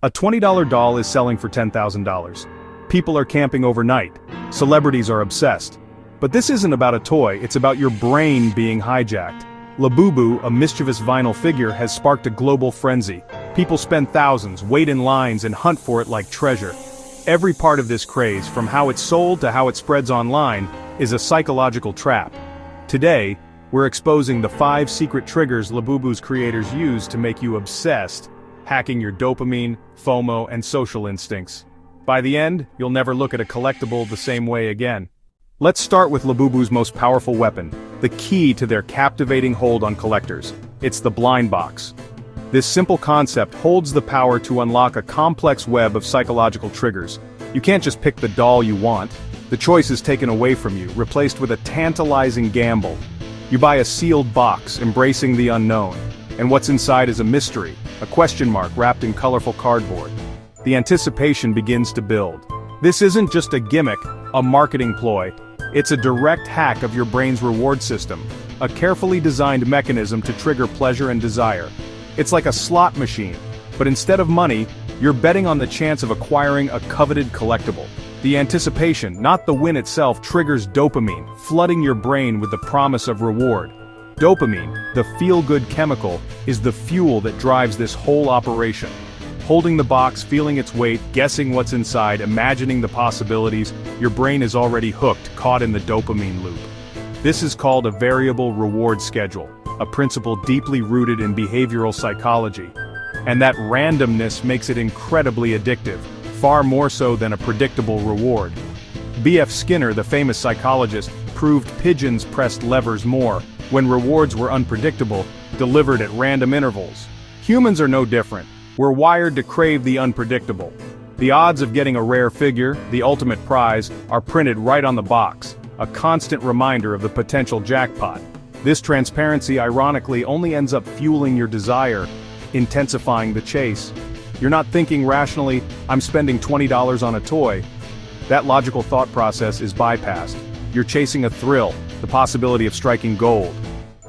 A $20 doll is selling for $10,000. People are camping overnight. Celebrities are obsessed. But this isn't about a toy, it's about your brain being hijacked. Labubu, a mischievous vinyl figure, has sparked a global frenzy. People spend thousands, wait in lines, and hunt for it like treasure. Every part of this craze, from how it's sold to how it spreads online, is a psychological trap. Today, we're exposing the 5 secret triggers Labubu's creators use to make you obsessed, hacking your dopamine, FOMO, and social instincts. By the end, you'll never look at a collectible the same way again. Let's start with Labubu's most powerful weapon, the key to their captivating hold on collectors. It's the blind box. This simple concept holds the power to unlock a complex web of psychological triggers. You can't just pick the doll you want. The choice is taken away from you, replaced with a tantalizing gamble. You buy a sealed box, embracing the unknown. And what's inside is a mystery, a question mark wrapped in colorful cardboard. The anticipation begins to build. This isn't just a gimmick, a marketing ploy. It's a direct hack of your brain's reward system, a carefully designed mechanism to trigger pleasure and desire. It's like a slot machine, but instead of money, you're betting on the chance of acquiring a coveted collectible. The anticipation, not the win itself, triggers dopamine, flooding your brain with the promise of reward. Dopamine, the feel-good chemical, is the fuel that drives this whole operation. Holding the box, feeling its weight, guessing what's inside, imagining the possibilities, your brain is already hooked, caught in the dopamine loop. This is called a variable reward schedule, a principle deeply rooted in behavioral psychology. And that randomness makes it incredibly addictive, far more so than a predictable reward. B.F. Skinner, the famous psychologist, proved pigeons pressed levers more when rewards were unpredictable, delivered at random intervals. Humans are no different. We're wired to crave the unpredictable. The odds of getting a rare figure, the ultimate prize, are printed right on the box, a constant reminder of the potential jackpot. This transparency ironically only ends up fueling your desire, intensifying the chase. You're not thinking rationally, I'm spending $20 on a toy. That logical thought process is bypassed. You're chasing a thrill, the possibility of striking gold.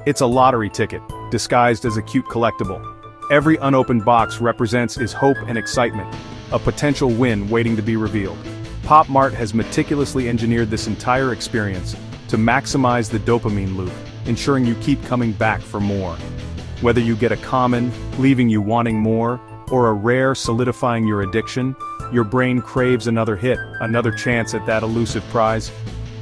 It's a lottery ticket, disguised as a cute collectible. Every unopened box represents is hope and excitement, a potential win waiting to be revealed. Pop Mart has meticulously engineered this entire experience to maximize the dopamine loop, ensuring you keep coming back for more. Whether you get a common, leaving you wanting more, or a rare solidifying your addiction, your brain craves another hit, another chance at that elusive prize.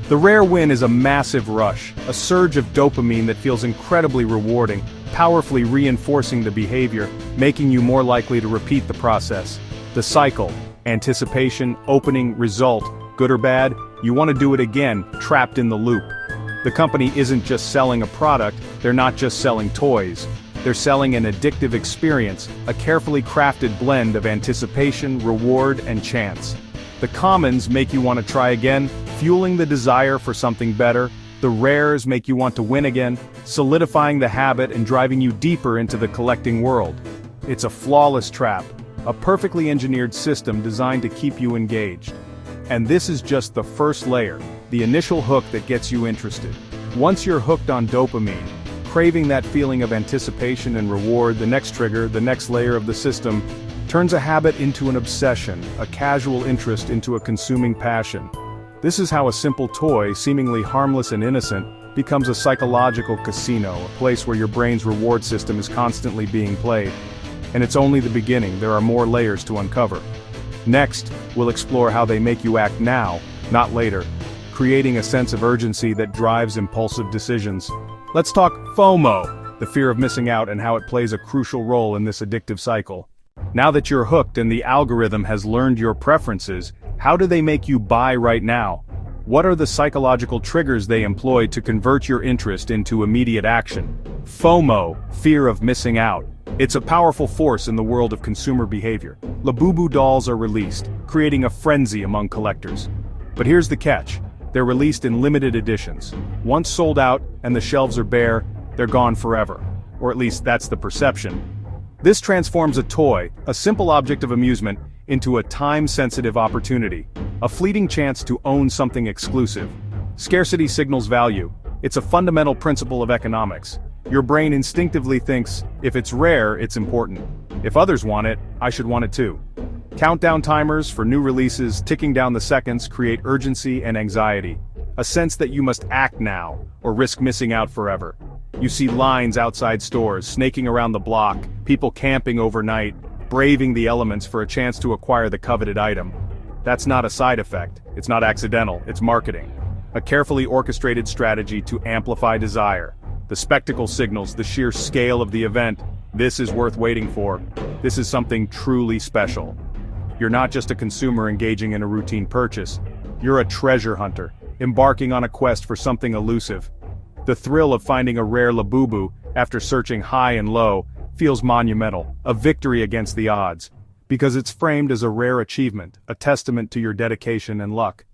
The rare win is a massive rush, a surge of dopamine that feels incredibly rewarding, powerfully reinforcing the behavior, making you more likely to repeat the process. The cycle, anticipation, opening, result, good or bad, you want to do it again, trapped in the loop. The company isn't just selling a product, they're not just selling toys. They're selling an addictive experience, a carefully crafted blend of anticipation, reward, and chance. The commons make you want to try again, fueling the desire for something better. The rares make you want to win again, solidifying the habit and driving you deeper into the collecting world. It's a flawless trap, a perfectly engineered system designed to keep you engaged. And this is just the first layer, the initial hook that gets you interested. Once you're hooked on dopamine, craving that feeling of anticipation and reward, the next trigger, the next layer of the system, turns a habit into an obsession, a casual interest into a consuming passion. This is how a simple toy, seemingly harmless and innocent, becomes a psychological casino, a place where your brain's reward system is constantly being played. And it's only the beginning, there are more layers to uncover. Next, we'll explore how they make you act now, not later, creating a sense of urgency that drives impulsive decisions. Let's talk FOMO, the fear of missing out, and how it plays a crucial role in this addictive cycle. Now that you're hooked and the algorithm has learned your preferences, how do they make you buy right now? What are the psychological triggers they employ to convert your interest into immediate action? FOMO, fear of missing out. It's a powerful force in the world of consumer behavior. Labubu dolls are released, creating a frenzy among collectors. But here's the catch. They're released in limited editions. Once sold out and the shelves are bare, they're gone forever. Or at least that's the perception. This transforms a toy, a simple object of amusement, into a time-sensitive opportunity, a fleeting chance to own something exclusive. Scarcity signals value. It's a fundamental principle of economics. Your brain instinctively thinks, if it's rare, it's important. If others want it, I should want it too. Countdown timers for new releases ticking down the seconds create urgency and anxiety. A sense that you must act now, or risk missing out forever. You see lines outside stores, snaking around the block, people camping overnight, braving the elements for a chance to acquire the coveted item. That's not a side effect, it's not accidental, it's marketing. A carefully orchestrated strategy to amplify desire. The spectacle signals the sheer scale of the event. This is worth waiting for. This is something truly special. You're not just a consumer engaging in a routine purchase. You're a treasure hunter, embarking on a quest for something elusive. The thrill of finding a rare Labubu, after searching high and low, feels monumental, a victory against the odds, because it's framed as a rare achievement, a testament to your dedication and luck.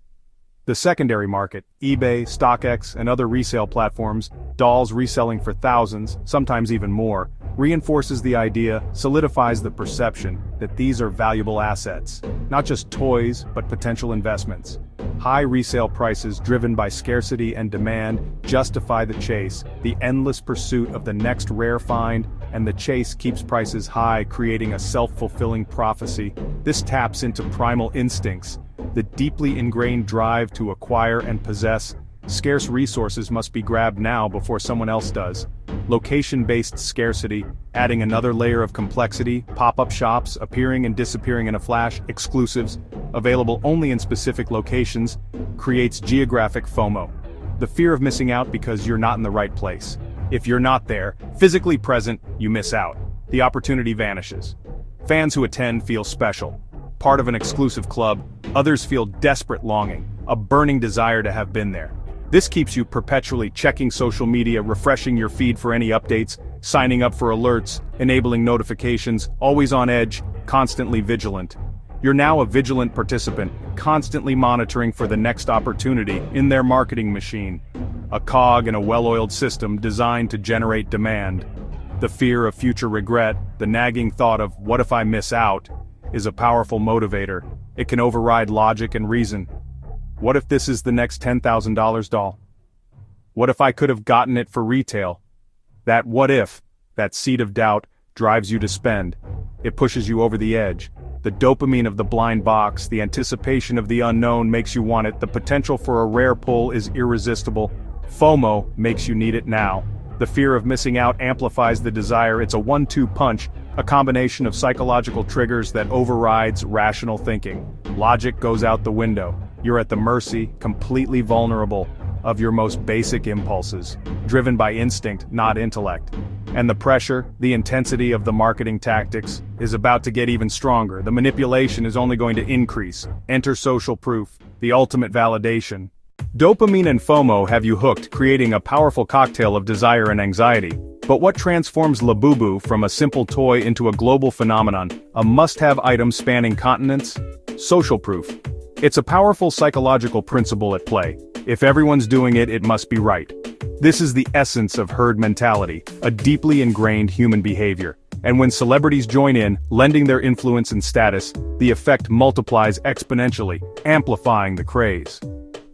The secondary market, eBay, StockX, and other resale platforms, dolls reselling for thousands, sometimes even more, reinforces the idea, solidifies the perception, that these are valuable assets, not just toys, but potential investments. High resale prices driven by scarcity and demand justify the chase, the endless pursuit of the next rare find, and the chase keeps prices high, creating a self-fulfilling prophecy. This taps into primal instincts, the deeply ingrained drive to acquire and possess. Scarce resources must be grabbed now before someone else does. Location-based scarcity, adding another layer of complexity, pop-up shops appearing and disappearing in a flash, exclusives, available only in specific locations, creates geographic FOMO. The fear of missing out because you're not in the right place. If you're not there, physically present, you miss out. The opportunity vanishes. Fans who attend feel special. Part of an exclusive club, others feel desperate longing, a burning desire to have been there. This keeps you perpetually checking social media, refreshing your feed for any updates, signing up for alerts, enabling notifications, always on edge, constantly vigilant. You're now a vigilant participant, constantly monitoring for the next opportunity in their marketing machine. A cog in a well-oiled system designed to generate demand. The fear of future regret, the nagging thought of "what if I miss out?" is a powerful motivator. It can override logic and reason. What if this is the next $10,000 doll? What if I could have gotten it for retail? That what if, that seed of doubt, drives you to spend. It pushes you over the edge. The dopamine of the blind box, the anticipation of the unknown makes you want it. The potential for a rare pull is irresistible. FOMO makes you need it now. The fear of missing out amplifies the desire. It's a 1-2 punch, a combination of psychological triggers that overrides rational thinking. Logic goes out the window. You're at the mercy, completely vulnerable, of your most basic impulses, driven by instinct, not intellect. And the pressure, the intensity of the marketing tactics, is about to get even stronger. The manipulation is only going to increase. Enter social proof, the ultimate validation. Dopamine and FOMO have you hooked, creating a powerful cocktail of desire and anxiety. But what transforms Labubu from a simple toy into a global phenomenon, a must-have item spanning continents? Social proof. It's a powerful psychological principle at play. If everyone's doing it, it must be right. This is the essence of herd mentality, a deeply ingrained human behavior. And when celebrities join in, lending their influence and status, the effect multiplies exponentially, amplifying the craze.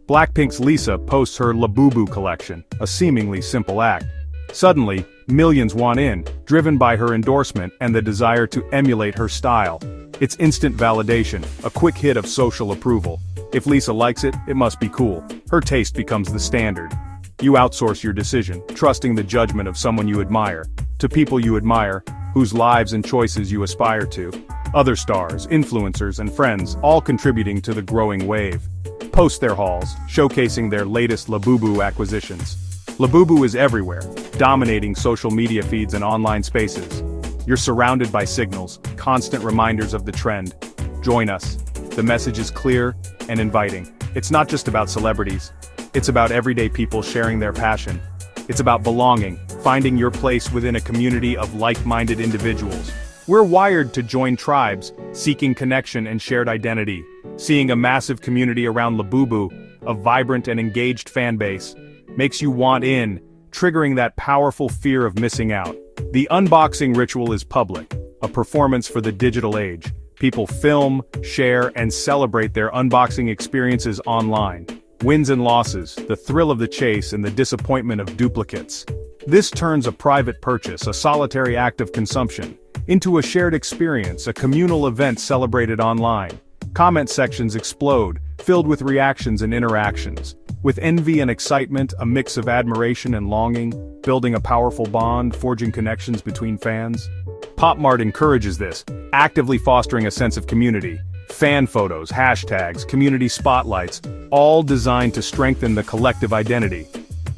Blackpink's Lisa posts her Labubu collection, a seemingly simple act. Suddenly, millions want in, driven by her endorsement and the desire to emulate her style. It's instant validation, a quick hit of social approval. If Lisa likes it, it must be cool. Her taste becomes the standard. You outsource your decision, trusting the judgment of someone you admire, to people you admire, whose lives and choices you aspire to. Other stars, influencers, and friends, all contributing to the growing wave. Post their hauls, showcasing their latest Labubu acquisitions. Labubu is everywhere, dominating social media feeds and online spaces. You're surrounded by signals, constant reminders of the trend. Join us. The message is clear and inviting. It's not just about celebrities. It's about everyday people sharing their passion. It's about belonging, finding your place within a community of like-minded individuals. We're wired to join tribes, seeking connection and shared identity. Seeing a massive community around Labubu, a vibrant and engaged fan base, makes you want in, triggering that powerful fear of missing out. The unboxing ritual is public, a performance for the digital age. People film, share, and celebrate their unboxing experiences online. Wins and losses, the thrill of the chase and the disappointment of duplicates. This turns a private purchase, a solitary act of consumption, into a shared experience, a communal event celebrated online. Comment sections explode, filled with reactions and interactions. With envy and excitement, a mix of admiration and longing, building a powerful bond, forging connections between fans. PopMart encourages this, actively fostering a sense of community. Fan photos, hashtags, community spotlights, all designed to strengthen the collective identity.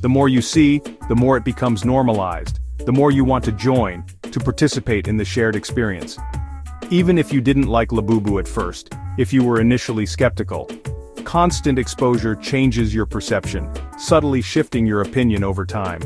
The more you see, the more it becomes normalized. The more you want to join, to participate in the shared experience. Even if you didn't like Labubu at first, if you were initially skeptical, constant exposure changes your perception, subtly shifting your opinion over time.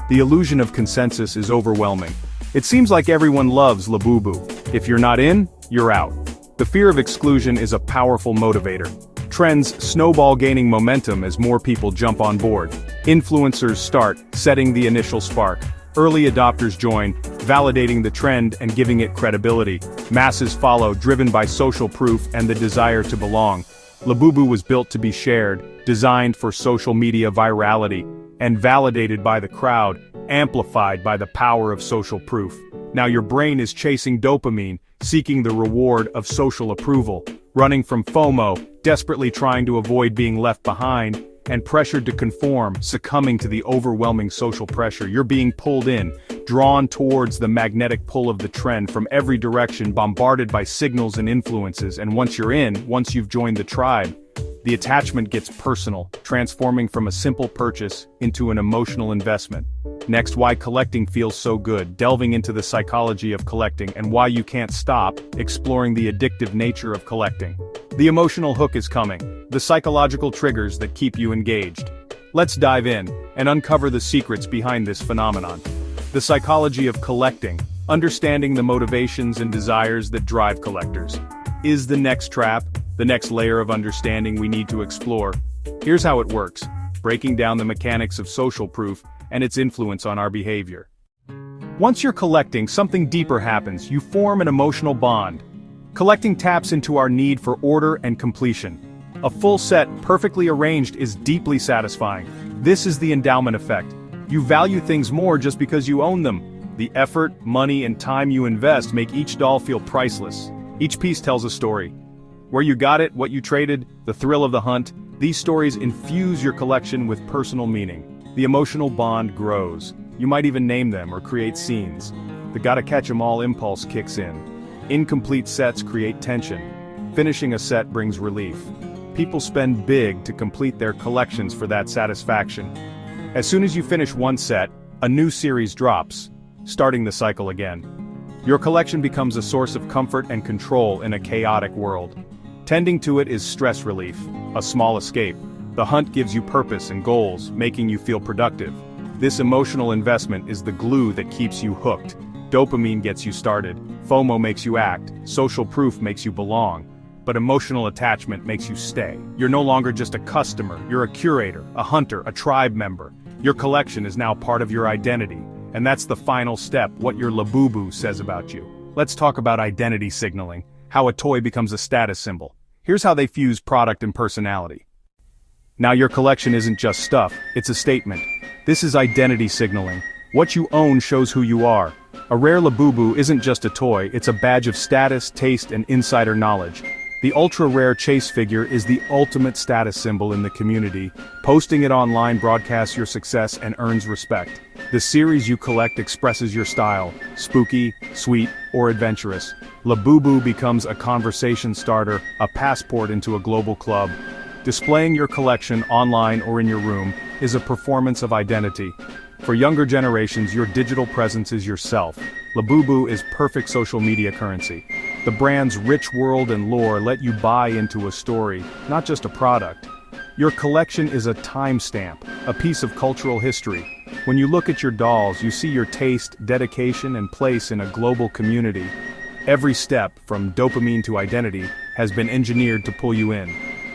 The illusion of consensus is overwhelming. It seems like everyone loves Labubu. If you're not in, you're out. The fear of exclusion is a powerful motivator. Trends snowball, gaining momentum as more people jump on board. Influencers start, setting the initial spark. Early adopters join, validating the trend and giving it credibility. Masses follow, driven by social proof and the desire to belong. Labubu was built to be shared, designed for social media virality, and validated by the crowd, amplified by the power of social proof. Now your brain is chasing dopamine, seeking the reward of social approval, running from FOMO, desperately trying to avoid being left behind, and pressured to conform, succumbing to the overwhelming social pressure. You're being pulled in, drawn towards the magnetic pull of the trend from every direction, bombarded by signals and influences, and once you're in, once you've joined the tribe, the attachment gets personal, transforming from a simple purchase into an emotional investment. Next, why collecting feels so good, delving into the psychology of collecting and why you can't stop, exploring the addictive nature of collecting. The emotional hook is coming, the psychological triggers that keep you engaged. Let's dive in and uncover the secrets behind this phenomenon. The psychology of collecting, understanding the motivations and desires that drive collectors. Is the next trap, the next layer of understanding we need to explore. Here's how it works, breaking down the mechanics of social proof and its influence on our behavior. Once you're collecting, something deeper happens. You form an emotional bond. Collecting taps into our need for order and completion. A full set, perfectly arranged, is deeply satisfying. This is the endowment effect. You value things more just because you own them. The effort, money, and time you invest make each doll feel priceless. Each piece tells a story. Where you got it, what you traded, the thrill of the hunt, these stories infuse your collection with personal meaning. The emotional bond grows. You might even name them or create scenes. The gotta catch 'em all impulse kicks in. Incomplete sets create tension. Finishing a set brings relief. People spend big to complete their collections for that satisfaction. As soon as you finish one set, a new series drops, starting the cycle again. Your collection becomes a source of comfort and control in a chaotic world. Tending to it is stress relief, a small escape. The hunt gives you purpose and goals, making you feel productive. This emotional investment is the glue that keeps you hooked. Dopamine gets you started, FOMO makes you act, social proof makes you belong, but emotional attachment makes you stay. You're no longer just a customer, you're a curator, a hunter, a tribe member. Your collection is now part of your identity, and that's the final step, what your Labubu says about you. Let's talk about identity signaling, how a toy becomes a status symbol. Here's how they fuse product and personality. Now your collection isn't just stuff, it's a statement. This is identity signaling. What you own shows who you are. A rare Labubu isn't just a toy, it's a badge of status, taste, and insider knowledge. The ultra-rare chase figure is the ultimate status symbol in the community. Posting it online broadcasts your success and earns respect. The series you collect expresses your style, spooky, sweet, or adventurous. Labubu becomes a conversation starter, a passport into a global club. Displaying your collection online or in your room is a performance of identity. For younger generations, your digital presence is yourself. Labubu is perfect social media currency. The brand's rich world and lore let you buy into a story, not just a product. Your collection is a timestamp, a piece of cultural history. When you look at your dolls, you see your taste, dedication, and place in a global community. Every step, from dopamine to identity, has been engineered to pull you in.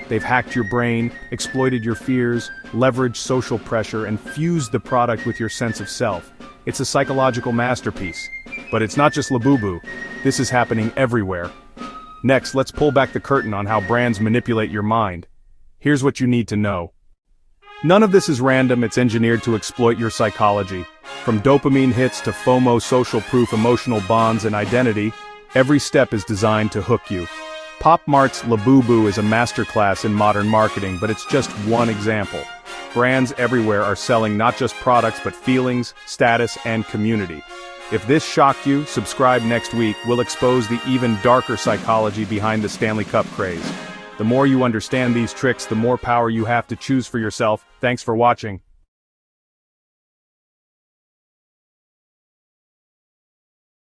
They've hacked your brain, exploited your fears, leveraged social pressure, and fused the product with your sense of self. It's a psychological masterpiece. But it's not just Labubu. This is happening everywhere. Next, let's pull back the curtain on how brands manipulate your mind. Here's what you need to know. None of this is random, it's engineered to exploit your psychology. From dopamine hits to FOMO, social proof, emotional bonds, and identity, every step is designed to hook you. Pop Mart's Labubu is a masterclass in modern marketing, but it's just one example. Brands everywhere are selling not just products but feelings, status, and community. If this shocked you, subscribe next week. We'll expose the even darker psychology behind the Stanley Cup craze. The more you understand these tricks, the more power you have to choose for yourself. Thanks for watching.